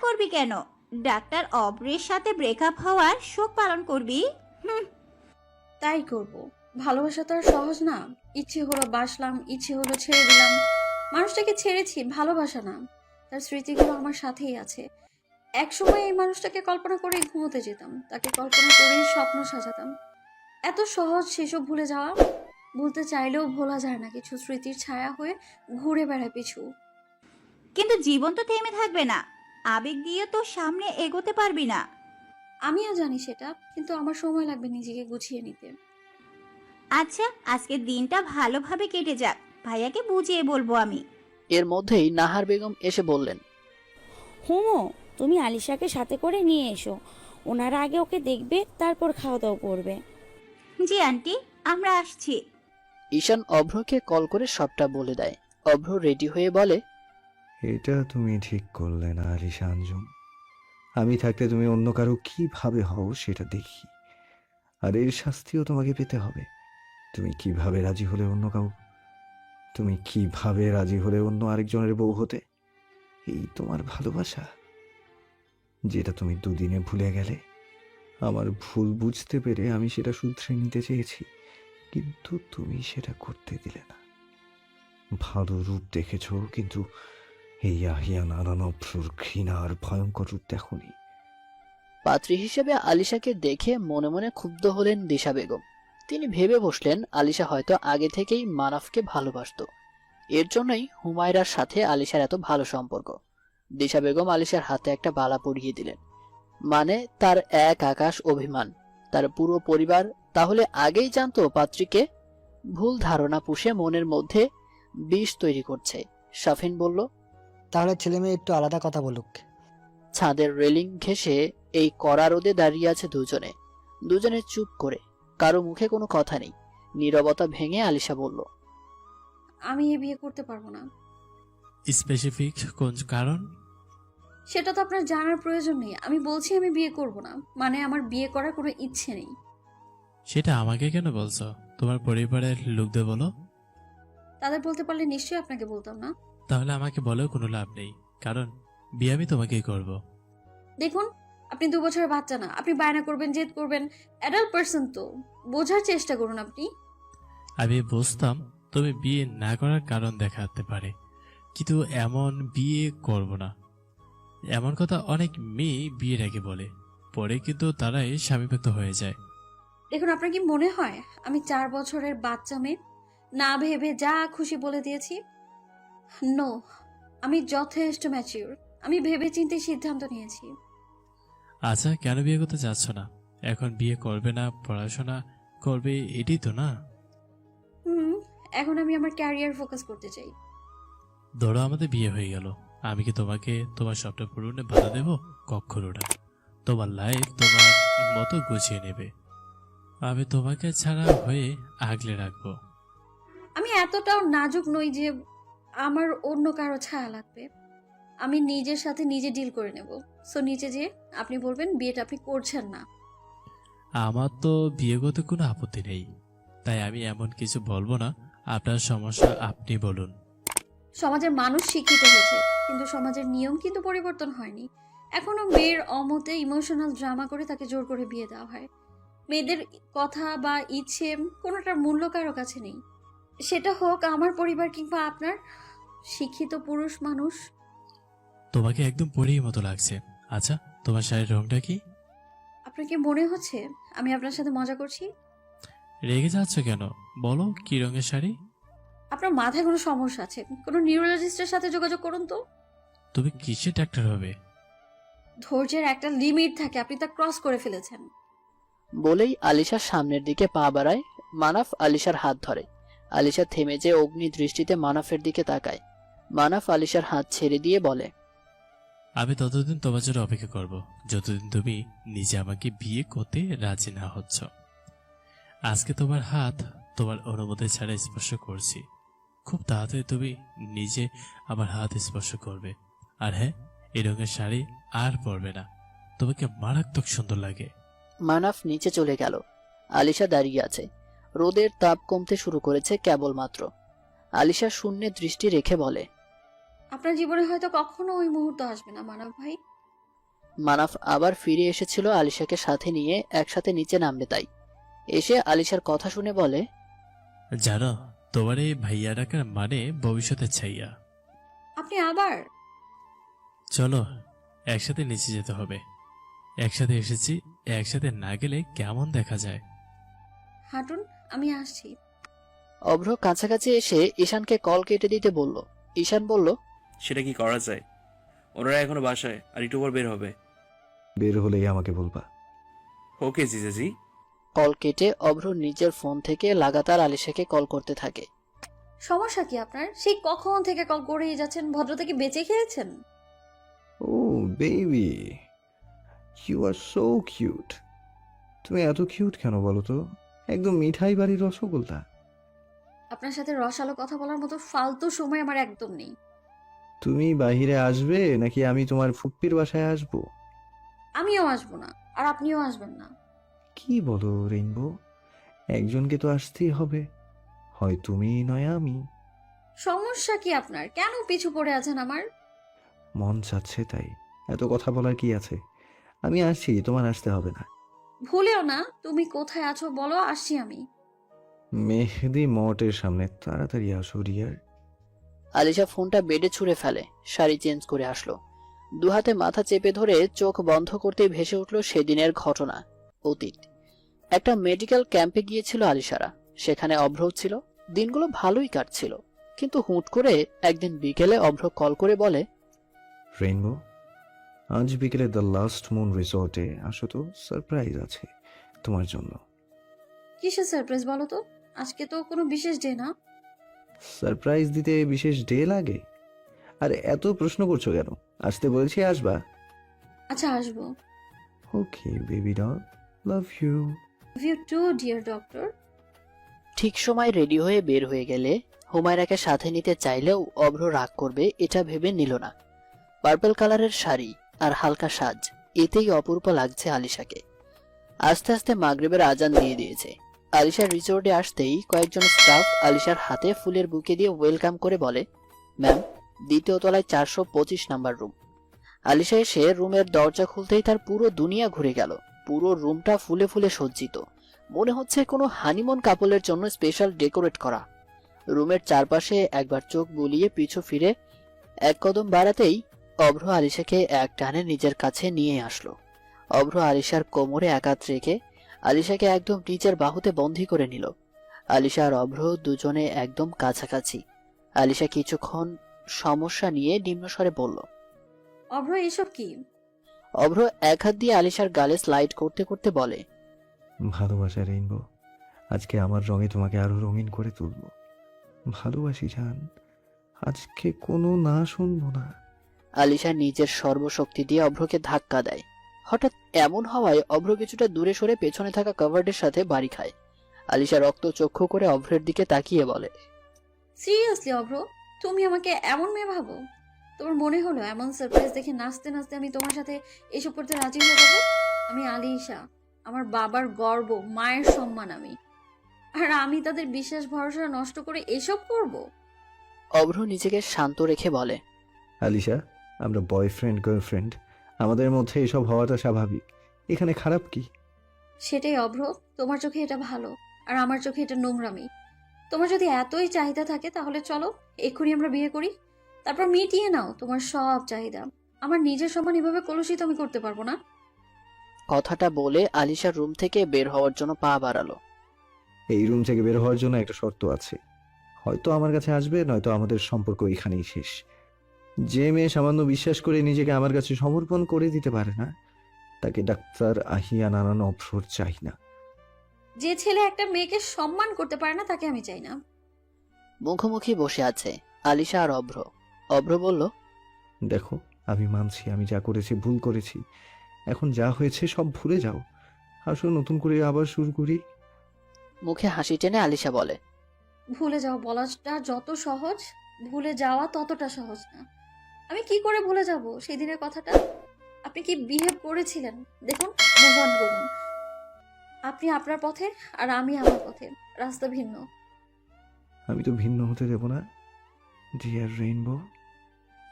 করবি কেন? ডাক্তার অব্রের সাথে ব্রেকআপ হওয়ার শোক পালন করবি? হুম। তাই করব। ভালোবাসা তো আর সহজ না। ইচ্ছে হলো বাসলাম, ইচ্ছে হলো ছেড়ে দিলাম। মানুষটাকে ছেড়েছি, ভালোবাসা না। তার স্মৃতিগুলো আমার সাথেই আছে। একসময় এই মানুষটাকে কল্পনা করেই ঘুমোতে যেতাম, তাকে কল্পনা করেই স্বপ্ন সাজাতাম। এত সহজ সেসব ভুলে যাওয়া? ভুলতে চাইলেও ভোলা যায় না, কিছু স্মৃতির ছায়া হয়ে ঘুরে বেড়ায় পিছু। কিন্তু জীবন তো থেমে থাকবে না। আবেগ দিয়ে তো সামনে এগোতে পারবি না। আমিও জানি সেটা, কিন্তু আমার সময় লাগবে নিজেকে গুছিয়ে নিতে। আচ্ছা, আজকের দিনটা ভালোভাবে কেটে যাক, ভাইয়াকে বুঝিয়ে বলবো আমি। এর মধ্যেই নাহার বেগম এসে বললেন, হুমো, তুমি আলিশাকে সাথে করে নিয়ে এসো। ওনারা আগে ওকে দেখবে, তারপর খাওয়া দাওয়া করবে। জি আন্টি, আমরা আসছি। ঈশান অভ্রকে কল করে সবটা বলে দেয়। অভ্র রেডি হয়ে বলে, এটা তুমি ঠিক করলে না আলিশা আঞ্জুম। আমি থাকতে তুমি অন্য কারো কিভাবে হও সেটা দেখি, আর এর শাস্তিও তোমাকে পেতে হবে। তুমি কিভাবে রাজি হলে অন্য কাউ, তুমি কিভাবে রাজি হলে অন্য আরেকজনের বউ হতে? এই তোমার ভালোবাসা, যেটা তুমি দুদিনে ভুলে গেলে। আমার ভুল বুঝতে পেরে আমি সেটা শুধরে নিতে চেয়েছি, কিন্তু তুমি সেটা করতে দিলে না। ভালো রূপ দেখেছ, কিন্তু এই আহিয়া নারায়ণ অভ্রর ঘৃণা আর ভয়ঙ্কর রূপ দেখনি। পাত্রী হিসেবে আলিশাকে দেখে মনে মনে ক্ষুব্ধ হলেন দিশা বেগম। তিনি ভেবে বসলেন আলিশা হয়তো আগে থেকেই মানাফকে ভালোবাসতো। এর জন্যই হুমায়রার সাথে আলিশার এত ভালো সম্পর্ক। দিশা বেগম আলিশার হাতে একটা বালা পরিয়ে দিলেন। মানে তার এক আকাশ অভিমান। তার পুরো পরিবার তাহলে আগেই জানতো পাত্রীকে? ভুল ধারণা পুষে মনের মধ্যে বিষ তৈরি করছে। শাফিন বলল, তাহলে ছেলে মেয়ে একটু আলাদা কথা বলুক। ছাদের রেলিং ঘেঁষে এই কড়া রোদে দাঁড়িয়ে আছে দুজনে। দুজনে চুপ করে, কারো মুখে কোনো কথা নেই। নীরবতা ভেঙে আলিশা বলল, আমি এ বিয়ে করতে পারবো না। স্পেসিফিক কোন কারণ? সেটা তো আপনার জানার প্রয়োজন নেই। আমি বলছি আমি বিয়ে করব না, মানে আমার বিয়ে করার কোনো ইচ্ছে নেই। সেটা আমাকে কেন বলছো? তোমার পরিবারের লোকদের বলো। তাদের বলতে পারলে নিশ্চয়ই আপনাকে বলতাম না। তাহলে আমাকে বলেও কোনো লাভ নেই, কারণ বিয়ে আমি তোমাকেই করব। দেখুন, আপনি 2 বছরের বাচ্চা না, আপনি বায়না করবেন, জেদ করবেন। অ্যাডাল্ট পারসন তো, বোঝার চেষ্টা করুন আপনি। আমি বুঝতাম তুমি বিয়ে না করার কারণ দেখাতে পারে, কিন্তু এমন বিয়ে করব না এমন কথা অনেক মেয়ে বিয়ের আগে বলে, পরে কিন্তু তারাই স্বামীভক্ত হয়ে যায়। দেখুন, আপনার কি মনে হয় আমি 4 বছরের বাচ্চা মেয়ে? না ভেবে যা খুশি বলে দিয়েছি? নো, আমি যথেষ্ট ম্যাচিউর। আমি ভেবে চিন্তে সিদ্ধান্ত নিয়েছি। আচ্ছা, কেন বিয়ে করতে চাচ্ছ না? এখন বিয়ে করবে না, পড়াশোনা করবে, এটাই তো না? এখন আমি আমার ক্যারিয়ার ফোকাস করতে চাই। ধরো আমাদের বিয়ে হয়ে গেল, আমি কি তোমাকে তোমার স্বপ্ন পূরণে বাধা দেব? কখনো না। তোমার লাইফ তোমার মতো গুছিয়ে নেবে, আমি তোমাকে ছাড়া হয়ে আগলে রাখবো। আমি এতটাও নাজুক নই যে আমার অন্য কারো ছায়া লাগবে। আমি নিজের সাথে নিজে ডিল করে নেব। সো নিচে যে আপনি বলবেন বিয়েটা আপনি করছেন না। আমার তো বিয়ে করতে কোনো আপত্তি নেই, তাই আমি এমন কিছু বলবো না। আপনার সমস্যা আপনি বলুন। সমাজের মানুষ শিক্ষিত হয়েছে, কিন্তু সমাজের নিয়ম কিন্তু পরিবর্তন হয়নি। এখনো মেয়ের অমতে ইমোশনাল ড্রামা করে তাকে জোর করে বিয়ে দেওয়া হয়। মেয়েদের কথা বা ইচ্ছে কোনোটার মূল্য কারো কাছে নেই। সেটা হোক আমার পরিবার কিংবা আপনার। শিক্ষিত পুরুষ মানুষ। তোমাকে একদম পরীর মতো লাগছে। আচ্ছা, তোমার শাড়ির রংটা কি? আপনার কি মনে হচ্ছে আমি আপনার সাথে মজা করছি? রেগে যাচ্ছ কেন? বলো কি রঙের শাড়ি? আপনার মাথায় কোনো সমস্যা আছে? কোনো নিউরোলজিস্টের সাথে যোগাযোগ করুন তো। তুমি কিসের ডাক্তার হবে? ধৈর্যের একটা লিমিট থাকে, আপনি তা ক্রস করে ফেলেছেন। বলেই আলিশার সামনের দিকে পা বাড়ায়। মানাফ আলিশার হাত ধরে। আলিশা থেমে যেয়ে অগ্নি দৃষ্টিতে মানাফের দিকে তাকায়। মানাফ আলিশার হাত ছেড়ে দিয়ে বলে, আমি ততদিন তোমার জন্য অপেক্ষা করব যতদিন তুমি নিজে আমাকে বিয়ে করতে রাজি না হচ্ছ। আজকে তোমার হাত তোমার অনুমতি ছাড়া স্পর্শ করছি। খুব তাড়াতাড়ি তুমি নিজে আমার হাত স্পর্শ করবে। আর হ্যাঁ, এই রঙের শাড়ি আর পরবে না, তোমাকে মারাত্মক সুন্দর লাগে। মানাফ নিচে চলে গেল। আলিশা দাঁড়িয়ে আছে। রোদের তাপ কমতে শুরু করেছে কেবলমাত্র। আলিশা শূন্যে দৃষ্টি রেখে বলে, আপনার জীবনে হয়তো কখনো ওই মুহূর্ত আসবে না মানব ভাই। মানাফ আবার ফিরে এসেছিল আলিশাকে সাথে নিয়ে একসাথে নিচে নামবে তাই। এসে আলিশার কথা শুনে বলে, জানো তোমার এই ভাইয়া ডাকার মানে ভবিষ্যতের ছাইয়া। আপনি আবার? চলো একসাথে নিচে যেতে হবে। একসাথে এসেছি, একসাথে না গেলে কেমন দেখা যায়। হাঁটুন, আমি আসছি। অভ্র কাছাকাছি এসে ঈশানকে কল কেটে দিতে বলল। ঈশান বলল, সেটা কি করা যায়? ওনারা এখনো বাসায়, আর একটু পর বের হবে। বের হলেই আমাকে বলবা। ওকে জিজাজি। কল কেটে অভ্র নিজের ফোন থেকে লাগাতার আলিশাকে কল করতে থাকে। সমস্যা কি আপনার? সেই কখন থেকে কল করেই যাচ্ছেন। ভদ্রতা কি বেঁচে খেয়েছেন? ও baby, you R so cute. তুমি এত কিউট কেন বলো তো? একদম মিঠাই বাড়ির রসগোল্লা। আপনার সাথে রসালো কথা বলার মতো ফালতু সময় আমার একদম নেই। তুমি বাহিরে আসবে নাকি আমি তোমার ফুপ্পির বাসায় আসবো? আমিও আসবো না, আর আপনিও আসবেন না। কি বলো রেইনবো? একজনকে তো আসতেই হবে, হয় তুমি নয় আমি। সমস্যা কি আপনার? কেন পিছু পড়ে আছেন আমার? মন চাচ্ছে তাই। এত কথা বলার কি আছে? আমি আসছি, তোমার আসতে হবে না। ভুলেও না। তুমি কোথায় আছো বলো, আসছি আমি। মেহেদি মঠের সামনে, তাড়াতাড়ি আসো রিয়ার। আলিশা ফোনটা বেডে ছুঁড়ে ফেলে, শাড়ি চেঞ্জ করে আসলো। দুহাতে মাথা চেপে ধরে চোখ বন্ধ করতেই ভেসে উঠল সেদিনের ঘটনা, অতীত। একটা মেডিকেল ক্যাম্পে গিয়েছিল আলিশারা, সেখানে অভ্র ছিল। দিনগুলো ভালোই কাটছিল, কিন্তু হুট করে একদিন বিকেলে অভ্র কল করে বলে, রেইনবো, আজ বিকেলে দ্য লাস্ট মুন রিসোর্টে আসো তো, সারপ্রাইজ আছে তোমার জন্য। কিসের সারপ্রাইজ বলো তো? আজকে তো কোনো বিশেষ ডে না। সারপ্রাইজ দিতে বিশেষ ডে লাগে? আর এত প্রশ্ন করছো কেন? আসতে বলেছি, আসবা। আচ্ছা, আসবো। Okay baby doll, love you. Love you too dear doctor. ঠিক সময় রেডি হয়ে বের হয়ে গেলে হুমায়রাকে সাথে নিতে চাইলেও অভ্র রাগ করবে এটা ভেবে নিল না। পার্পল কালারের শাড়ি আর হালকা সাজ, এতেই অপূর্ব লাগছে আলিশাকে। আস্তে আস্তে মাগরিবের আজান দিয়ে দিয়েছে। আলিশার রিসোর্টে আসতেই কয়েকজন স্টাফ আলিশার হাতে ফুলের বুকে দিয়ে ওয়েলকাম করে বলে, ম্যাম, দ্বিতীয় তলায় 425 নাম্বার রুম। আলিশা এসে রুমের দরজা খুলতেই তার পুরো দুনিয়া ঘুরে গেল। পুরো রুমটা ফুলে ফুলে সজ্জিত, মনে হচ্ছে কোনো হানিমুন কাপলের জন্য স্পেশাল ডেকোরেট করা। রুমের চারপাশে একবার চোখ বুলিয়ে পিছু ফিরে এক কদম বাড়াতেই অভ্র আলিশাকে এক টানে নিজের কাছে নিয়ে আসলো। অভ্র আলিশার কোমরে আঘাত রেখে আলিশাকে একদম নিচের বাহুতে বন্দী করে নিল। আলিশা আর অভ্র দুজনে একদম কাছাকাছি। আলিশা কিছুক্ষণ সমস্যা নিয়ে নিম্নস্বরে বলল, অভ্র, এসব কি? অভ্র এক হাত দিয়ে আলিশার গালে স্লাইড করতে করতে বলে, ভালোবাসা রেইনবো, আজকে আমার রঙে তোমাকে আরো রঙিন করে তুলবো। ভালোবাসি জান, আজকে কোনো না শুনবো না। আলিশা নিজের সর্বশক্তি দিয়ে অভ্রকে ধাক্কা দেয়। হঠাৎ এমন হওয়ায় অভ্র কিছুটা দূরে সরে পেছনে থাকা কভার্ডের সাথে বাড়ি খায়। আলিশা রক্ত চক্ষু করে অভ্রের দিকে তাকিয়ে বলে, সিরিয়াসলি অভ্র, তুমি আমাকে এমন মেয়ে ভাবো? তোমার মনে হলো এমন সারপ্রাইজ দেখে নাচতে নাচতে আমি তোমার সাথে এসব করতে রাজি হয়ে যাবো? আমি আলিশা, আমার বাবার গর্ব, মায়ের সম্মান আমি। আর আমি তাদের বিশ্বাস ভরসা নষ্ট করে এসব করব? অভ্র নিজেকে শান্ত রেখে বলে, আলিশা, আমরা বয়ফ্রেন্ড গার্লফ্রেন্ড, আমাদের মধ্যে এসব হওয়াটা স্বাভাবিক। এখানে খারাপ কি? সেটাই অভ্র, তোমার চোখে এটা ভালো, আর আমার চোখে এটা নোংরামি। তোমার যদি এতই চাহিদা থাকে তাহলে চলো এক্ষুনি আমরা বিয়ে করি, তারপর মিটিয়ে নাও তোমার সব চাহিদা। আমার নিজের সম্মান এভাবে কলুষিত আমি করতে পারবো না। কথাটা বলে আলিশা রুম থেকে বের হওয়ার জন্য পা বাড়ালো। এই রুম থেকে বের হওয়ার জন্য একটা শর্ত আছে। হয়তো আমার কাছে আসবে, নয়তো আমাদের সম্পর্ক এখানেই শেষ। যে মেয়ে সামান্য বিশ্বাস করে নিজেকে আমার কাছে সমর্পণ করে দিতে পারে না, তাকে ডাক্তার আহিয়া নানান অবসর চাই না। যে ছেলে একটা মেয়েকে সম্মান করতে পারে না তাকে আমি চাই না। মুখোমুখি বসে আছে আলিশা আর অভ্র। অভ্র বলল, দেখো, আমি মানছি আমি যা করেছি ভুল করেছি। এখন যা হয়েছে সব ভুলে যাও, আসো নতুন করে আবার শুরু করি। মুখে হাসি টেনে আলিশা বলে, ভুলে যাও বলাটা যত সহজ, ভুলে যাওয়া ততটা সহজ না। আমি কি করে ভুলে যাব সেই দিনের কথাটা? আপনি কি বিহেভ করেছিলেন দেখুন, মুভ অন করুন। আপনি আপনার পথে আর আমি আমার পথে, রাস্তা ভিন্ন। আমি তো ভিন্ন হতে দেব না ডিয়ার রেইনবো।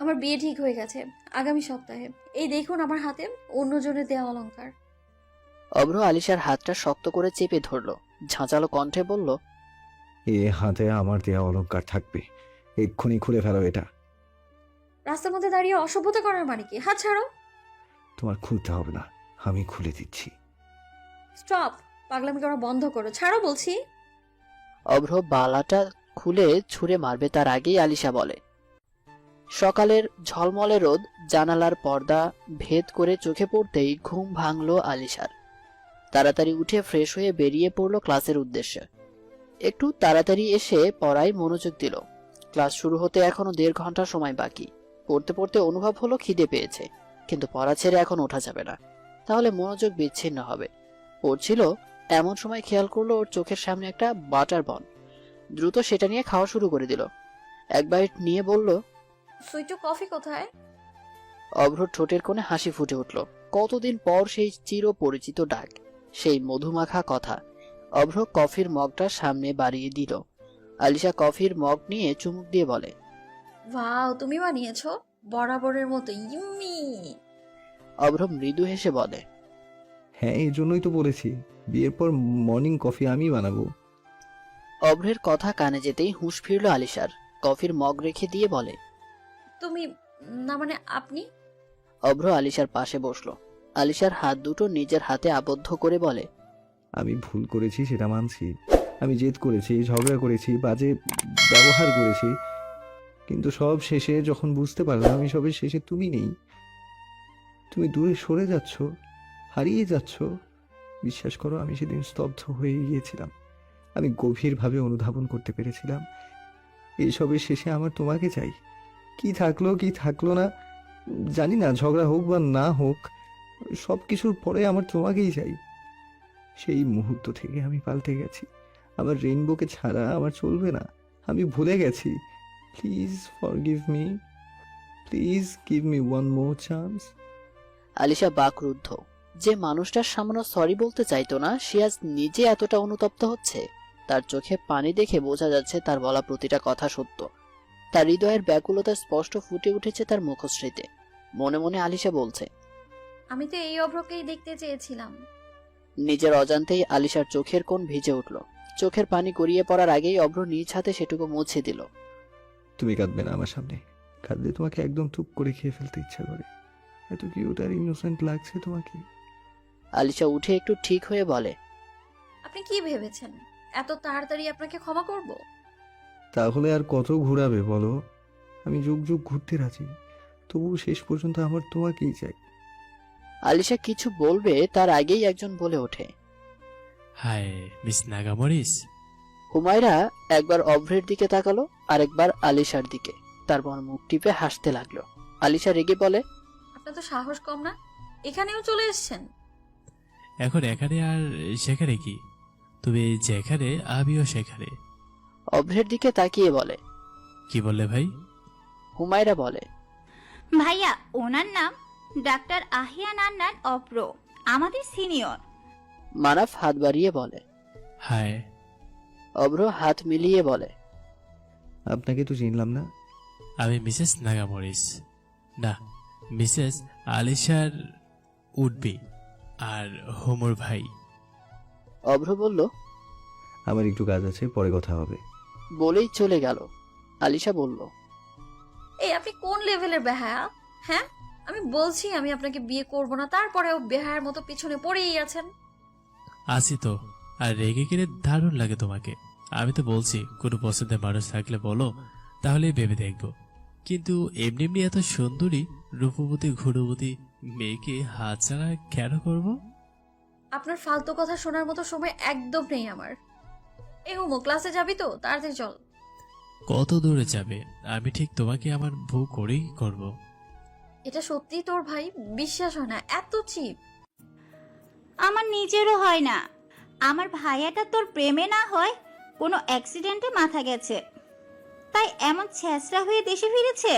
আমার বিয়ে ঠিক হয়ে গেছে আগামী সপ্তাহে। এই দেখুন আমার হাতে অন্যজনের দেওয়া অলংকার। অভ্র আলিশার হাতটা শক্ত করে চেপে ধরলো, ঝাঁঝালো কণ্ঠে বলল, এ হাতে আমার দেয়া অলংকার থাকবে, এক্ষুনি খুলে ফেলো এটা। রাস্তার মধ্যে দাঁড়িয়ে অসভ্যতা করার মানে কি? হাত ছাড়ো। তোমার খুলতে হবে না, আমি খুলে দিচ্ছি। স্টপ, পাগলামি করা বন্ধ করো, ছাড়ো বলছি। অভ্র বালাটা খুলে ছুঁড়ে মারবে তার আগেই আলিশা বলে। সকালের ঝলমলে রোদ জানালার পর্দা ভেদ করে চোখে পড়তেই ঘুম ভাঙল আলিশার। তাড়াতাড়ি উঠে ফ্রেশ হয়ে বেরিয়ে পড়ল ক্লাসের উদ্দেশ্যে। একটু তাড়াতাড়ি এসে পড়ায় মনোযোগ দিল। ক্লাস শুরু হতে এখনো 1.5 ঘন্টা সময় বাকি। পড়তে পড়তে অনুভব হলো খিদে পেয়েছে, কিন্তু পড়া ছেড়ে এখন ওঠা যাবে না, তাহলে মনোযোগ বিচ্ছিন্ন হবে। পড়ছিল এমন সময় খেয়াল করলো ওর চোখের সামনে একটা বাটার বন। দ্রুত সেটা নিয়ে খাওয়া শুরু করে দিল। এক বাইট নিয়ে বলল, সুইটু কফি কোথায়? অভ্র ঠোঁটের কোণে হাসি ফুটে উঠল। কতদিন পর সেই চির পরিচিত ডাক, সেই মধুমাখা কথা। অভ্র কফির মগটা সামনে বাড়িয়ে দিল। আলিশা কফির মগ নিয়ে চুমুক দিয়ে বলে, ওয়াও, তুমি বানিয়েছো বরাবরের মতো, ইম্মি। অভ্র মৃদু হেসে বলে, হ্যাঁ, এই জন্যই তো বলেছি বিয়ের পর মর্নিং কফি আমি বানাবো। অভ্রের কথা কানে যেতেই হুঁশ ফিরল আলিশার। কফির মগ রেখে দিয়ে বলে, তুমি না মানে আপনি? অভ্র আলিশার পাশে বসলো। আলিশার হাত দুটো নিজের হাতে আবদ্ধ করে বলে, আমি ভুল করেছি সেটা মানছি, আমি জেদ করেছি, ঝগড়া করেছি, বাজে ব্যবহার করেছি, কিন্তু সব শেষে যখন বুঝতে পারলাম এসবের শেষে তুমি নেই, তুমি দূরে সরে যাচ্ছ, হারিয়ে যাচ্ছ, বিশ্বাস করো আমি সেদিন স্তব্ধ হয়ে গিয়েছিলাম। আমি গভীরভাবে অনুধাবন করতে পেরেছিলাম এসবের শেষে আমার তোমাকে চাই। কি থাকলো না জানি না, ঝগড়া হোক বা না হোক, সব কিছুর পরে আমার তোমাকেই চাই। সেই মুহূর্ত থেকে আমি পাল্টে গেছি। আমার রেইনবোকে ছাড়া আমার চলবে না। আমি ভুলে গেছি। Please forgive me, please give me one more chance. Alisha বাকরুদ্ধ। যে মানুষটার সামান্য সরি বলতে চাইতো না, সে আজ নিজে এতটা অনুতপ্ত হচ্ছে। তার চোখে পানি দেখে বোঝা যাচ্ছে তার বলা প্রতিটা কথা সত্য। তার হৃদয়ের ব্যাকুলতা স্পষ্ট ফুটে উঠেছে তার মুখশ্রীতে। মনে মনে আলিশা বলছে, আমি তো এই অভ্রকেই দেখতে চেয়েছিলাম। নিজের অজান্তেই আলিশার চোখের কোণ ভিজে উঠল। চোখের পানি গড়িয়ে পড়ার আগেই অভ্র নিজ হাতে সেটুকু মুছে দিল। তুমি কাঁদবে না আমার সামনে। কাঁদলে তোমাকে একদম টুপ করে খেয়ে ফেলতে ইচ্ছা করে। এত কিউট আর ইনোসেন্ট লাগছে তোমাকে। আলিশা উঠে একটু ঠিক হয়ে বলে, আপনি কি ভেবেছেন এত তাড়াতাড়ি আপনাকে ক্ষমা করব? তাহলে আর কত ঘোরাবে বলো? আমি যুগ যুগ ঘুরতে রাজি, তবুও শেষ পর্যন্ত আমার তোমাকেই চাই। আলিশা কিছু বলবে তার আগেই একজন বলে ওঠে, হায় মিস নাগামরিস। হুমায়রা একবার অভ্রের দিকে তাকালো, আরেকবার আলিশার দিকে। তারপর মুখ টিপে হাসতে লাগলো। আলিশা রেগে বলে, আপনার তো সাহস কম না, এখানেও চলে এসেছেন। এখন এখানে আর সেখানে কি? তুমি যেখানে আমিও সেখানে। অভ্রের দিকে তাকিয়ে বলে, কি বললে ভাই? হুমায়রা বলে, ভাইয়া ওনার নাম ডাক্তার আহিয়ান আন্নান অপ্র, আমাদের সিনিয়র। মানাফ হাত বাড়িয়ে বলে, হায়। অভ্র হাত মিলিয়ে বলে, আপনাকে তো চিনলাম না। আমি মিসেস নাগামরিস, না মিসেস আলিশার উডবি আর হোমর ভাই। অভ্র বলল, আমার একটু কাজ আছে, পরে কথা হবে। বলেই চলে গেল। আলিশা বলল, এই আপনি কোন লেভেলের বেহায়া? হ্যাঁ, আমি বলছি আমি আপনাকে বিয়ে করব না, তারপরেও বেহায়ার মতো পিছনে পড়েই আছেন। আসি তো, আর রেগে গেলে দারুণ লাগে তোমাকে। আমি তো বলছি কোনো পছন্দের মানুষ থাকলে বলো, তাহলে ভেবে দেখবো। কিন্তু এমনি এমনি এত সুন্দরী রূপবতী ঘুরবতী মেয়েকে হাত ছাড়া কেন করব? আপনার ফালতু কথা শোনার মতো সময় একদম নেই আমার। এই হুমো, ক্লাসে যাবি তো? তাড়াতাড়ি চল। কত দূরে যাবে? আমি ঠিক তোমাকে আমার বউ করেই করব। এটা সত্যি তোর ভাই? বিশ্বাস হয় না, এত চিপ। আমার নিজেরও হয় না। আমার ভাইয়াটা তোর প্রেমে না হয় কোনো অ্যাক্সিডেন্টে মাথা গেছে, তাই এমন ছেঁচড়া হয়ে দেশে ফিরেছে।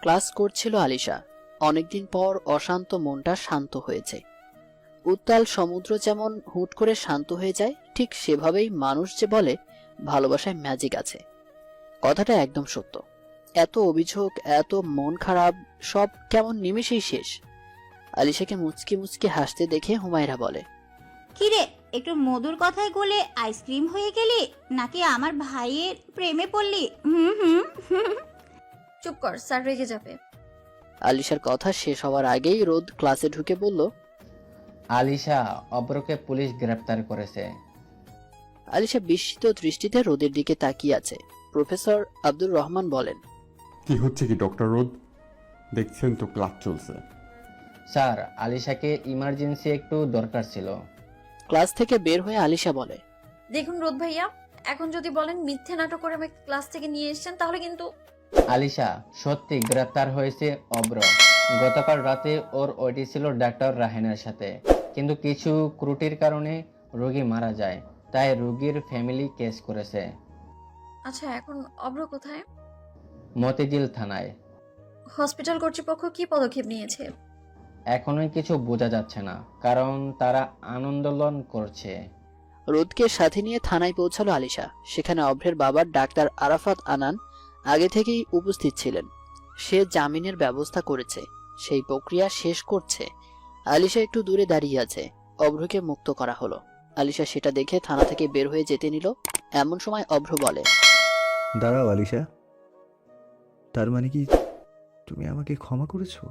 ক্লাস করছিল আলিশা। অনেকদিন পর অশান্ত মনটা শান্ত হয়েছে। উত্তাল সমুদ্র যেমন হুট করে শান্ত হয়ে যায়, ঠিক সেভাবেই মানুষ যে বলে ভালোবাসায় ম্যাজিক আছে, কথাটা একদম সত্য। এত অভিযোগ, এত মন খারাপ, সব কেমন নিমেষেই শেষ। আলিশাকে মুচকি মুচকি হাসতে দেখে হুমায়রা বলে, কিরে, একটু মধুর কথায় গলে আইসক্রিম হয়ে গেলি নাকি আমার ভাইয়ের প্রেমে পড়লি? হুম হুম হুম। চুপ কর, স্যার রেগে যাবে। আলিশার কথা শেষ হওয়ার আগেই রোদ ক্লাসে ঢুকে বলল, আলিশা, অব্রকে পুলিশ গ্রেপ্তার করেছে। আলিশা বিস্মিত দৃষ্টিতে রোদের দিকে তাকিয়ে আছে। প্রফেসর আব্দুর রহমান বলেন, কি হচ্ছে কি ডক্টর রোদ? দেখছেন তো ক্লাস চলছে। স্যার, আলিশাকে ইমার্জেন্সি একটু দরকার ছিল। ক্লাস থেকে বের হয়ে আলিশা বলে, দেখুন রোদ ভাইয়া, এখন যদি বলেন মিথ্যে নাটক করে আমাকে ক্লাস থেকে নিয়ে এসেছেন তাহলে কিন্তু। আলিশা সত্যি গ্রেপ্তার হয়েছে অব্র। গতকাল রাতে ওর ওটি ছিল ডাক্তার রাহেনের সাথে, কিন্তু কিছু ত্রুটির কারণে রোগী মারা যায়, তাই রোগীর ফ্যামিলি কেস করেছে। আচ্ছা, এখন অব্র কোথায়? মতিঝিল থানায়। হসপিটাল কর্তৃপক্ষ কি পদক্ষেপ নিয়েছে? এখনোই কিছু বোঝা যাচ্ছে না, কারণ তারা আন্দোলন করছে। রোদকে সাথে নিয়ে থানায় পৌঁছালো আলিশা। সেখানে অভ্রের বাবা ডাক্তার আরাফাত আনান আগে থেকেই উপস্থিত ছিলেন। সে জামিনের ব্যবস্থা করেছে, সেই প্রক্রিয়া শেষ করছে। আলিশা একটু দূরে দাঁড়িয়ে আছে। অভ্রকে মুক্ত করা হলো। আলিশা সেটা দেখে থানা থেকে বের হয়ে যেতে নিল। এমন সময় অভ্র বলে, দাঁড়াও আলিশা, তার মানে কি তুমি আমাকে ক্ষমা করেছো?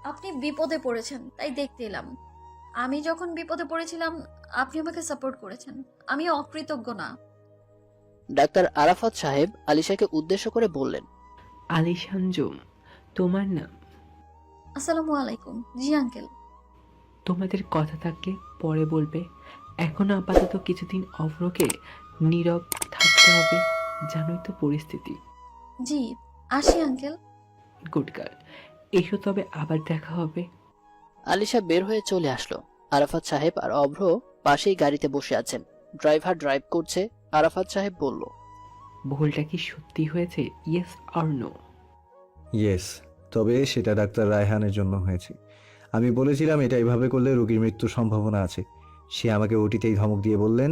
আপনি বিপদে পড়েছেন তাই দেখতে এলাম। আমি যখন বিপদে পড়েছিলাম আপনি আমাকে সাপোর্ট করেছেন, আমি অকৃতজ্ঞ না। ডাক্তার আরাফাত সাহেব আলিশাকে উদ্দেশ্য করে বললেন, আলিশা আঞ্জুম তোমার নাম? আসসালামু আলাইকুম। জি আঙ্কেল। তোমাদের কথা থাকলে পরে বলবে, এখন আপাতত কিছুদিন অভ্রকে নীরব থাকতে হবে, জানোই তো পরিস্থিতি। জি, আসি আঙ্কেল। গুড গার্ল, এসো তবে আবার দেখা হবে। আলিশা বের হয়ে চলে আসলো। আরাফাত সাহেব আর অভ্র পাশেই গাড়িতে বসে আছেন। ড্রাইভার ড্রাইভ করছে। আরাফাত সাহেব বলল, ভুলটা কি সত্যি হয়েছে? Yes or no? ইয়েস, তবে সেটা ডাক্তার রায়হানের জন্য হয়েছে। আমি বলেছিলাম এটা এভাবে করলে রোগীর মৃত্যুর সম্ভাবনা আছে। সে আমাকে ওটিতেই ধমক দিয়ে বললেন,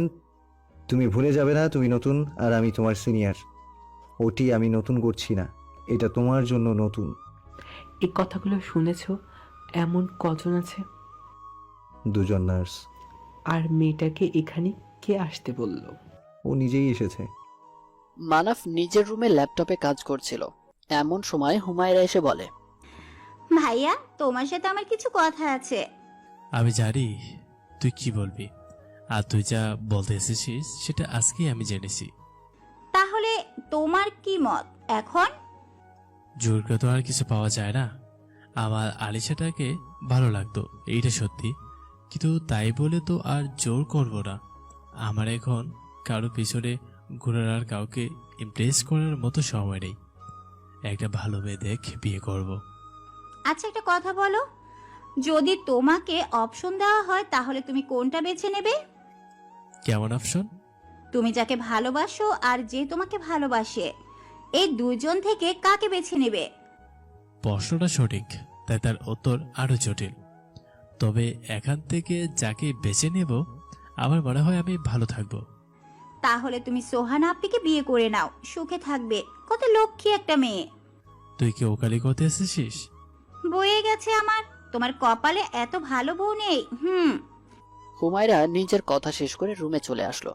তুমি ভুলে যাবে না তুমি নতুন আর আমি তোমার সিনিয়র। ওটি আমি নতুন করছি না, এটা তোমার জন্য নতুন। এই কথাগুলো শুনেছ? এমন কজন আছে? 2 জন নার্স। আর মেয়েটাকে এখানে কে আসতে বলল? ও নিজেই এসেছে। মানাফ নিজের রুমে ল্যাপটপে কাজ করছিল। এমন সময় হুমায়রা এসে বলে, ভাইয়া, তোমার সাথে আমার কিছু কথা আছে। আমি জানি তুই কি বলবি, আর তুই যা বলতে এসেছিস সেটা আজকেই আমি জেনেছি। তাহলে তোমার কি মত এখন? জোর করে তো আর কিছু পাওয়া যায় না। আমার আলিশাটাকে ভালো লাগতো, এইটা সত্যি, কিন্তু তাই বলে তো আর জোর করব না। আমার এখন কারো পিছনে ঘোরার আর কাউকে ইমপ্রেস করার মতো সময় নেই। একটা ভালো মেয়ে দেখ বিয়ে করব। আচ্ছা, একটা কথা বলো, যদি তোমাকে অপশন দেওয়া হয় তাহলে তুমি কোনটা বেছে নেবে? কেমন অপশন? তুমি যাকে ভালোবাসো আর যে তোমাকে ভালোবাসে, এই 2 জন থেকে কাকে বেছে নেবে? প্রশ্নটা সঠিক, তাই তার উত্তর আরো জটিল। তবে এখান থেকে যাকে বেছে নেব আমার মনে হয় আমি ভালো থাকবো। তাহলে তুমি সোহানা আপ্পিকে বিয়ে করে নাও, সুখে থাকবে। কত লক্ষ্মী একটা মেয়ে। তুই কি ওকালি করতে এসেছিস? বয়ে গেছে আমার, তোমার কপালে এত ভালো বউ নেই। হুমায়রা নিজের কথা শেষ করে রুমে চলে আসলো।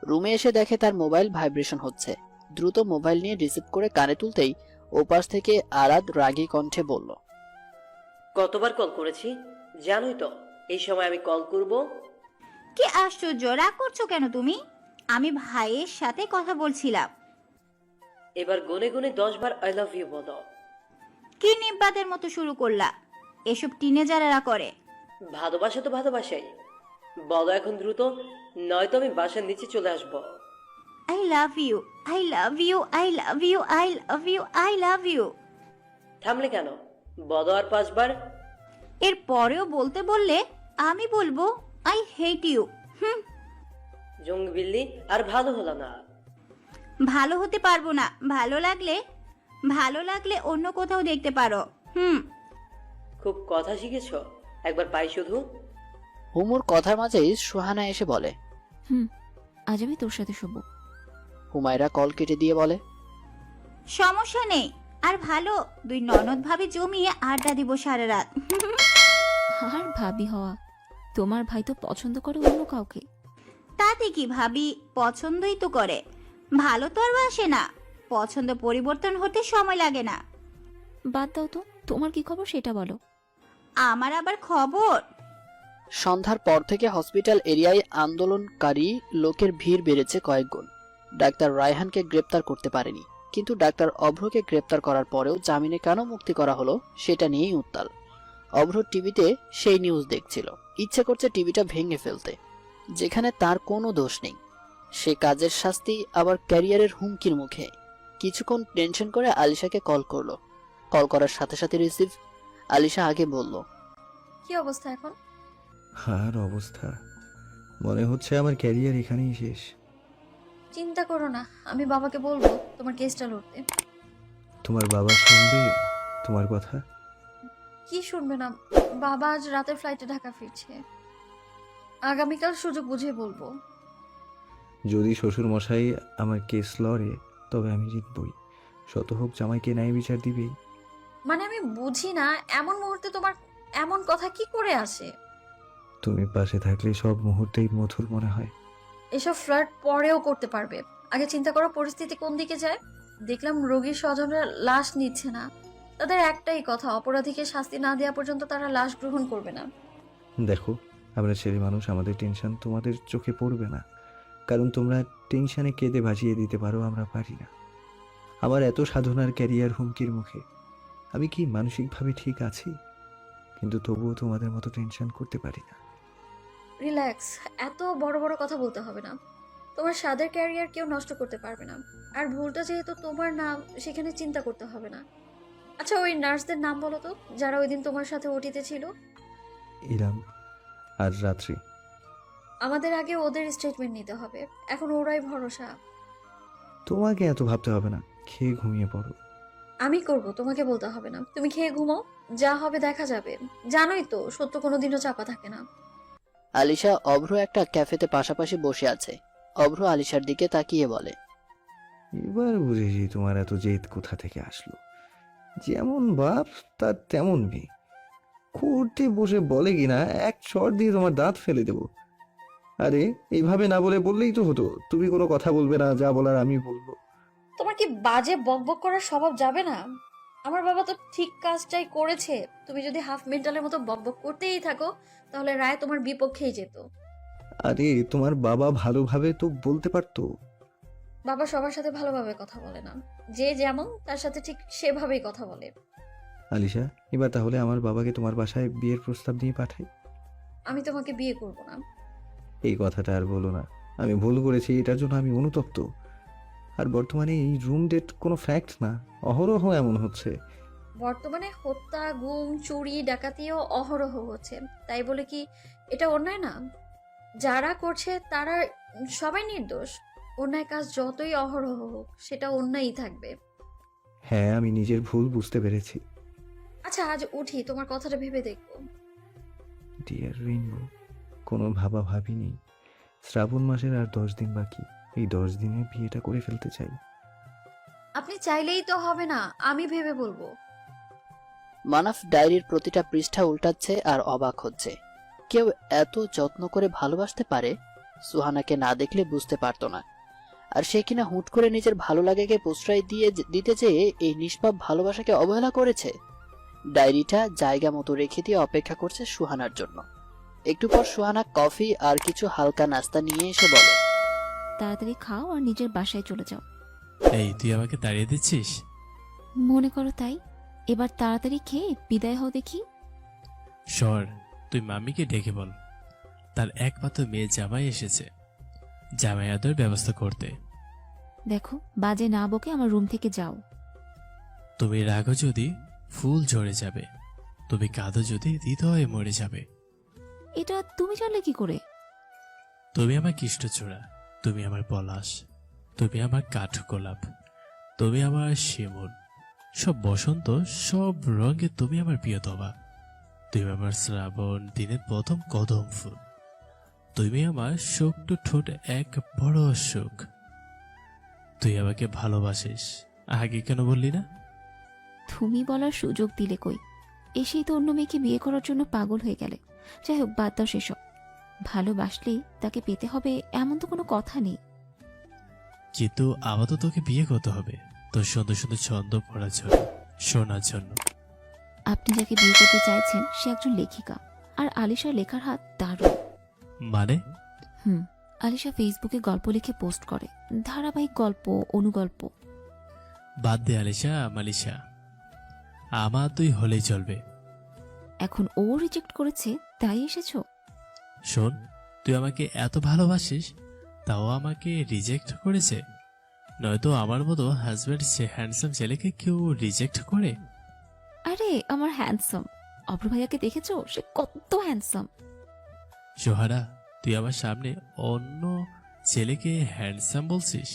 রুমে এসে দেখে তার মোবাইল ভাইব্রেশন হচ্ছে। দ্রুত মোবাইল নিয়ে রিসিভ করে কানে তুলতেই ওপাশ থেকে আরাদ রাগী কণ্ঠে বলল, কতবার কল করেছি জানোই তো, এই সময় আমি কল করব? কি আশ্চর্য, রাগ করছো কেন তুমি? আমি ভাইয়ের সাথে কথা বলছিলাম। এবার গুনে গুনে 10 বার আই লাভ ইউ বলো। কি নিব্বাতের মতো শুরু করলা? এসব টিনেজারেরা করে। ভালোবাসা তো ভালোবাসাই, বলো এখন দ্রুত, নয়তো আমি বাসার নিচে চলে আসবো। I love you, I love you, I love you, I love you, I love you. থামলে কেন? বলো আর 5 বার। এর পরেও বলতে বললে আমি বলবো আই হেট ইউ। জঙ্গি বিল্লি, আর ভালো হলো না। ভালো হতে পারবো না। ভালো লাগলে অন্য কোথাও দেখতে পারো। খুব কথা শিখেছো, একবার পাই শুধু। হুমুর কথার মাঝেই সুহানা এসে বলে, আজ আমি তোর সাথে শুবো। হুমায়রা কল কেটে দিয়ে বলে, সমস্যা নেই, আর ভালো, দুই ননদ ভাবি জমিয়ে আড্ডা দিব সারা রাত। আর ভাবি হওয়া, তোমার ভাই তো পছন্দ করে অন্য কাউকে। তাতে কি, ভাবি পছন্দই তো করে, ভালো তো আর বাসে না। পছন্দ পরিবর্তন হতে সময় লাগে না। বাদ দাও তো, তোমার কি খবর সেটা বলো। আমার আবার খবর? সন্ধ্যার পর থেকে হসপিটাল এরিয়ায় আন্দোলনকারী লোকের ভিড় বেড়েছে কয়েক গুণ। ডাক্তার রায়হানকে গ্রেপ্তার করতে পারেনি, কিন্তু ডাক্তার অভ্রকে গ্রেপ্তার করার পরেও জামিনে কেন মুক্তি করা হলো সেটা নিয়েই উত্তাল। অভ্র টিভিতে সেই নিউজ দেখছিল, ইচ্ছে করছে টিভিটা ভেঙে ফেলতে। যেখানে তার কোনো দোষ নেই, সে কাজের শাস্তি আবার ক্যারিয়ারের হুমকির মুখে। কিছুক্ষণ টেনশন করে আলিশাকে কল করলো। কল করার সাথে সাথে রিসিভ। আলিশা আগে বলল, কি অবস্থা এখন? আর অবস্থা, মনে হচ্ছে আমার ক্যারিয়ার এখানেই শেষ। চিন্তা করো না, আমি বাবাকে বলবো তোমার কেসটা লড়তে। তোমার বাবা শুনবে তোমার কথা? কি শুনবে না? বাবা আজ রাতের ফ্লাইটে ঢাকা ফিরছে, আগামীকাল সুযোগ বুঝে বলবো। যদি শ্বশুর মশাই আমার কেস লড়ে তবে আমি জিতবই, শত হোক জামাইকে ন্যায় বিচার দিবেই। মানে আমি বুঝি না, এমন মুহূর্তে তোমার এমন কথা কি করে আসে? তুমি পাশে থাকলে সব মুহূর্তেই মধুর মনে হয়। এসব ফ্লার্ট পরেও করতে পারবে, আগে চিন্তা করো পরিস্থিতি কোন দিকে যায়। দেখলাম রোগীর স্বজনরা লাশ নিচ্ছে না, তাদের একটাই কথা, অপরাধীকে শাস্তি না দেওয়া পর্যন্ত তারা লাশ গ্রহণ করবে না। দেখো, আমরা ছেলে মানুষ, আমাদের টেনশন তোমাদের চোখে পড়বে না, কারণ তোমরা টেনশনে কেঁদে ভাসিয়ে দিতে পারো, আমরা পারি না। আমার এত সাধনার ক্যারিয়ার হুমকির মুখে। আমি কি মানসিকভাবে ঠিক আছি? কিন্তু তবুও তোমাদের মতো টেনশন করতে পারি না। রিল্যাক্স, এত বড় বড় কথা বলতে হবে না। তোমার স্বাদের ক্যারিয়ার কেউ নষ্ট করতে পারবে না, আর ভুলটা যেহেতু তোমার নাম, সেখানে চিন্তা করতে হবে না। আচ্ছা, ওই নার্সদের নাম বলো তো, যারা ওই দিন তোমার সাথে ওটিতে ছিল। ইরাম আর রাত্রি। আমাদের আগে ওদের স্টেটমেন্ট নিতে হবে, এখন ওরাই ভরসা। তোমাকে এত ভাবতে হবে না, খেয়ে ঘুমিয়ে পড়ো। আমি করব, তোমাকে বলতে হবে না। তুমি খেয়ে ঘুমাও, যা হবে দেখা যাবে। জানোই তো, সত্য কোনোদিনও চাপা থাকে না। আলিশা অভ্র একটা ক্যাফেতে পাশাপাশি বসে আছে। অভ্র আলিশার দিকে তাকিয়ে বলে, এবার বুঝেছি তোমার এত জেদ কোথা থেকে আসলো। যেমন বাপ তার তেমন মেয়ে। কোর্টে বসে বলে কিনা এক শট দিয়ে তোমার দাঁত ফেলে দেব। আরে এইভাবে না বললেই তো হতো, তুমি কোনো কথা বলবে না, যা বলার আমি বলবো। তোমার কি বাজে বকবক করার স্বভাব যাবে না? আমার বাবা তো ঠিক কাজটাই করেছে। তুমি যদি হাফ মেন্টালের মতো বকবক করতেই থাকো, তাহলে রায় তোমার বিপক্ষেই যেত। আরে তোমার বাবা ভালোভাবে তো বলতে পারতো। বাবা সবার সাথে ভালোভাবে কথা বলে না, যে যেমন তার সাথে ঠিক সেভাবেই কথা বলে। আলিশা, এবার তাহলে আমার বাবাকে তোমার বাসায় বিয়ের প্রস্তাব দিয়ে পাঠাই। আমি তোমাকে বিয়ে করব না। এই কথাটা আর বলো না, আমি ভুল করেছি, এটার জন্য আমি অনুতপ্ত। আর বর্তমানে এই রুম ডেট কোনো ফ্যাক্ট না, অহরহ এমন হচ্ছে। বর্তমানে হত্যা, গুম, চুরি, ডাকাতিও অহরহ হচ্ছে, তাই বলে কি এটা অন্যায় না? যারা করছে তারা সবাই নির্দোষ। অন্যায় কাজ যতই অহরহ হোক, সেটা অন্যায়ই থাকবে। হ্যাঁ, আমি নিজের ভুল বুঝতে পেরেছি। আচ্ছা, আজ উঠি, তোমার কথাটা ভেবে দেখবো। ডিয়ার রেইনবো, কোনো ভাবিনি। শ্রাবণ মাসের আর 10 দিন বাকি, এই 10 দিনে বিয়েটা করে ফেলতে চাই। আপনি চাইলেই তো হবে না, আমি ভেবে বলবো। মানাফ ডায়েরির প্রতিটা পৃষ্ঠা উল্টাচ্ছে আর অবাক হচ্ছে। কেউ এত যত্ন করে ভালোবাসতে পারে? সুহানাকে না দেখলে বুঝতে পারতো না। আর সে কিনা হুট করে নিজের ভালো লাগাকে প্রশ্রয় দিতে চেয়ে এই নিষ্পাপ ভালোবাসাকে অবহেলা করেছে। ডায়েরিটা জায়গা মতো রেখে দিয়ে অপেক্ষা করছে সুহানার জন্য। একটু পর সুহানা কফি আর কিছু হালকা নাস্তা নিয়ে এসে বলে, তাড়াতাড়ি খাও আর নিজের বাসায় চলে যাও। এই তুই আমাকে তাড়িয়ে দিচ্ছিস? মনে করো তাই। এবার তাড়াতাড়ি খেয়ে বিদায় হও দেখি। সর, তুই মাম্মিকে ডেকে বল, তার একমাত্র মেয়ে জামাই এসেছে, জামাই আদর ব্যবস্থা করতে। দেখো, বাজে না বকে আমার রুম থেকে যাও। তুমি রাগো যদি ফুল ঝরে যাবে, তুমি কাঁদো যদি হৃদয়ে মরে যাবে। এটা তুমি জানলে কি করে? তুমি আমার কৃষ্ণচূড়া, তুমি আমার পলাশ, তুমি আমার কাঠগোলাপ, তুমি আমার শিমুল, সব বসন্ত, সব রঙে তুমি আমার প্রিয়তমা। তুমি আমার শ্রাবণ দিনের প্রথম কদম ফুল, তুমি আমার শোকটু ঠোঁট এক বড় সুখ। তুই আমাকে ভালোবাসিস, আগে কেন বললি না? তুমি বলার সুযোগ দিলে কই? এসেই তো অন্য মেয়েকে বিয়ে করার জন্য পাগল হয়ে গেলে। যাই হোক, বাদ দাও সেসব। ভালোবাসলেই তাকে পেতে হবে এমন তো কোনো কথা নেই। কিন্তু আমার তো তোকে বিয়ে করতে হবে, তোর সুন্দর সুন্দর ছন্দ পড়ার জন্য, শোনার জন্য। আপনি যাকে বিয়ে করতে চাইছেন সে একজন লেখিকা, আর আলিশার লেখার হাত দারুণ। মানে? আলিশা ফেসবুকে গল্প লিখে পোস্ট করে, ধারাবাহিক গল্প, অনুগল্প। বাদ দে আলিশা মালিশা, আমার তুই হলেই চলবে। এখন ও রিজেক্ট করেছে তাই এসেছো? শোন, তুই আমাকে এত ভালোবাসিস, তাও আমাকে রিজেক্ট করেছে? নয়তো আমার মতো হাজব্যান্ড সে হ্যান্ডসাম ছেলেকে কেউ রিজেক্ট করে? আরে আমার হ্যান্ডসাম, অভ্র ভাইয়াকে দেখেছো? সে কত হ্যান্ডসাম। সোহারা, তুই আমার সামনে অন্য ছেলেকে হ্যান্ডসাম বলছিস?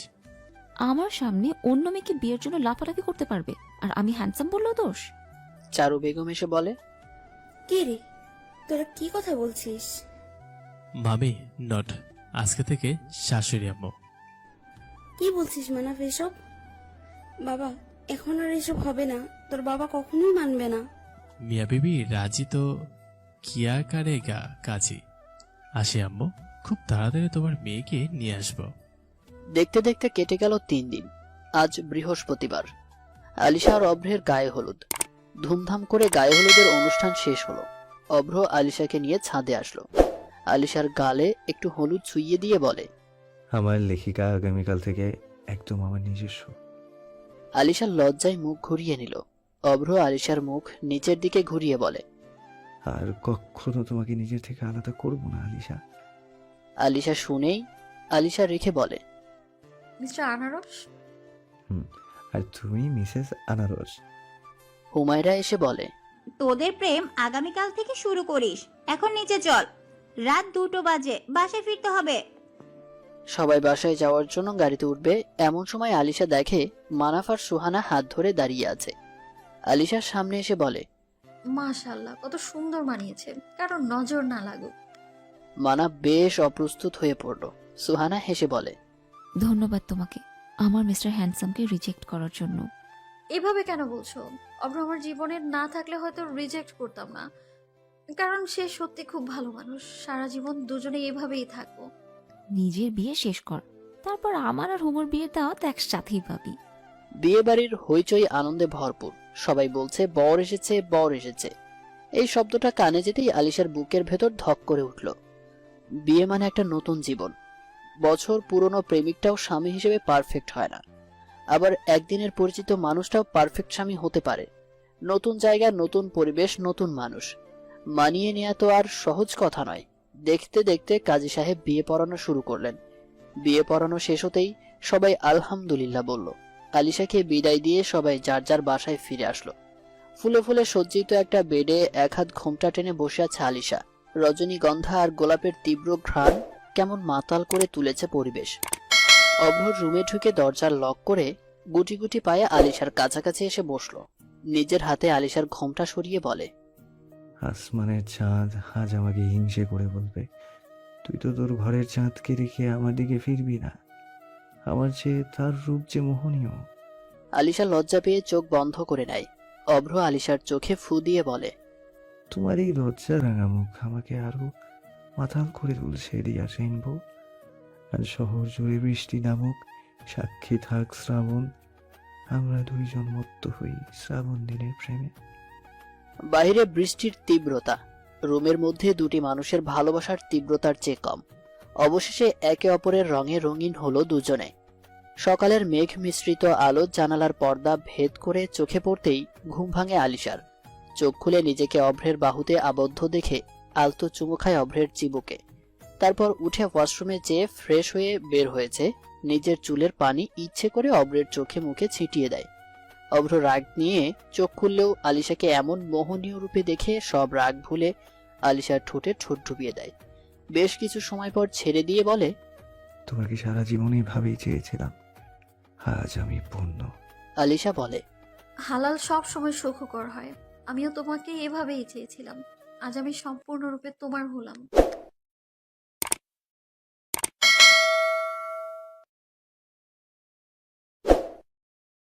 আমার সামনে অন্য মেয়েকে বিয়ের জন্য লাফালাফি করতে পারবে, আর আমি হ্যান্ডসাম বললেও দোষ? চারু বেগম এসে বলে, কে রে, তোরা কি কথা বলছিস? মামি নট, আজকে থেকে শাশুড়ি আম্মু। কি বলছিস মানাফ এসব? বাবা, এখন আর এসব হবে না, তোর বাবা কখনোই মানবে না। মিয়া বিবি রাজি তো কিয়া কারেগা কাজী। আসি আম্মু, খুব তাড়াতাড়ি তোমার মেয়েকে নিয়ে আসবো। দেখতে দেখতে কেটে গেল 3 দিন। আজ বৃহস্পতিবার। আলিশা আর অভ্রের গায়ে হলুদ। ধুমধাম করে গায়ে হলুদের অনুষ্ঠান শেষ হলো। অভ্র আলিশাকে নিয়ে ছাদে আসলো। আলিশার গালে একটু হলুদ ছুঁইয়ে দিয়ে বলে, আমার লেখিকা আগামীকাল থেকে একদম আমার নিজস্ব। আলিশার লজ্জায় মুখ ঘুরিয়ে নিল। অভ্র আলিশার মুখ নিচের দিকে ঘুরিয়ে বলে, আর কখনো তোমাকে নিজের থেকে আলাদা করব না আলিশা। আলিশা শুনেই আলিশা রেখে বলে, মিস্টার আনারস। আর তুমি মিসেস আনারস। হুমায়রা এসে বলে, তোদের প্রেম আগামীকাল থেকে শুরু করিস। এখন নিচে চল, রাত 2টো বাজে, বাসায় ফিরতে হবে। সবাই বাসায় যাওয়ার জন্য গাড়িতে উঠবে, এমন সময় আলিশা দেখে মানাফ আর সুহানা হাত ধরে দাঁড়িয়ে আছে। আলিশার সামনে এসে বলে, মাশাআল্লাহ, কত সুন্দর মানিয়েছে, কারো নজর না লাগুক। মানাফ বেশ অপ্রস্তুত হয়ে পড়ল। সুহানা হেসে বলে, ধন্যবাদ তোমাকে আমার মিস্টার হ্যান্ডসামকে রিজেক্ট করার জন্য। এভাবে কেন বলছো? অভ্র আমার জীবনে না থাকলে হয়তো রিজেক্ট করতাম না, কারণ সে সত্যি খুব ভালো মানুষ। সারা জীবন দুজনে এভাবেই থাকবো। নিজের বিয়ে শেষ কর, তারপর আমার আর হোমর বিয়ের দাওয়াত একসাথেই পাবি। বিয়ে বাড়ির হইচই আনন্দে ভরপুর। সবাই বলছে বর এসেছে, বর এসেছে। এই শব্দটা কানে যেতেই আলিশার বুকের ভেতর ধক করে উঠল। বিয়ে মানে একটা নতুন জীবন। বছর পুরনো প্রেমিকটাও স্বামী হিসেবে পারফেক্ট হয় না, আবার একদিনের পরিচিত মানুষটাও পারফেক্ট স্বামী হতে পারে। নতুন জায়গা, নতুন পরিবেশ, নতুন মানুষ, মানিয়ে নেওয়া তো আর সহজ কথা নয়। দেখতে দেখতে কাজী সাহেব বিয়ে পড়ানো শুরু করলেন। বিয়ে পড়ানো শেষ হতেই সবাই আলহামদুলিল্লাহ বলল। আলিশাকে বিদায় দিয়ে সবাই যার যার বাসায় ফিরে আসলো। ফুলে ফুলে সজ্জিত একটা বেডে এক হাত ঘোমটা টেনে বসে আছে আলিশা। রজনীগন্ধা আর গোলাপের তীব্র ঘ্রাণ কেমন মাতাল করে তুলেছে পরিবেশ। অভ্র রুমে ঢুকে দরজার লক করে গুটি গুটি পায়ে আলিশার কাছাকাছি এসে বসলো। নিজের হাতে আলিশার ঘোমটা সরিয়ে বলে, আসমানের চাঁদ আজ আমাকে হিংসে করে বলবে, তুই তো তোর ঘরের চাঁদকে রেখে আমার দিকে ফিরবি না। আমার চেয়ে তার রূপ যে মোহনীয়। আলিশা লজ্জা পেয়ে চোখ বন্ধ করে নেয়। অভ্র আলিশার চোখে ফু দিয়ে বলে, তোমার এই লজ্জা রাঙা মুখ আমাকে আরো মাতাল করে তুলছে রিয়া রেইনবো। আর শহর জুড়ে বৃষ্টি নামুক, সাক্ষী থাক শ্রাবণ, আমরা দুইজন মত্ত হই শ্রাবণ দিনের প্রেমে। বাইরে বৃষ্টির তীব্রতা, রুমের মধ্যে দুটি মানুষের ভালোবাসার তীব্রতার চেয়ে কম। অবশেষে একে অপরের রঙে রঙিন হলো দুজনে। সকালের মেঘ মিশ্রিত আলো জানালার পর্দা ভেদ করে চোখে পড়তেই ঘুম ভাঙে আলিশার। চোখ খুলে নিজেকে অভ্রের বাহুতে আবদ্ধ দেখে আলতো চুমু খায় অভ্রের চিবুকে। তারপর উঠে ওয়াশরুমে যেয়ে ফ্রেশ হয়ে বের হয়েছে। নিজের চুলের পানি ইচ্ছে করে অভ্রের চোখে মুখে ছিটিয়ে দেয়। অভ্র রাগ নিয়ে চোখ খুললেও আলিশাকে এমন মোহনীয় রূপে দেখে সব রাগ ভুলে আলিশার ঠোঁটে ঠোঁট ডুবিয়ে দেয়। বেশ কিছু সময় পর ছেড়ে দিয়ে বলে, তোমাকে সারা জীবন এভাবেই চেয়েছিলাম, আজ আমি পূর্ণ। আলিশা বলে, হালাল সব সময় সুখকর হয়, আমিও তোমাকে এভাবেই চেয়েছিলাম, আজ আমি সম্পূর্ণরূপে তোমার হলাম।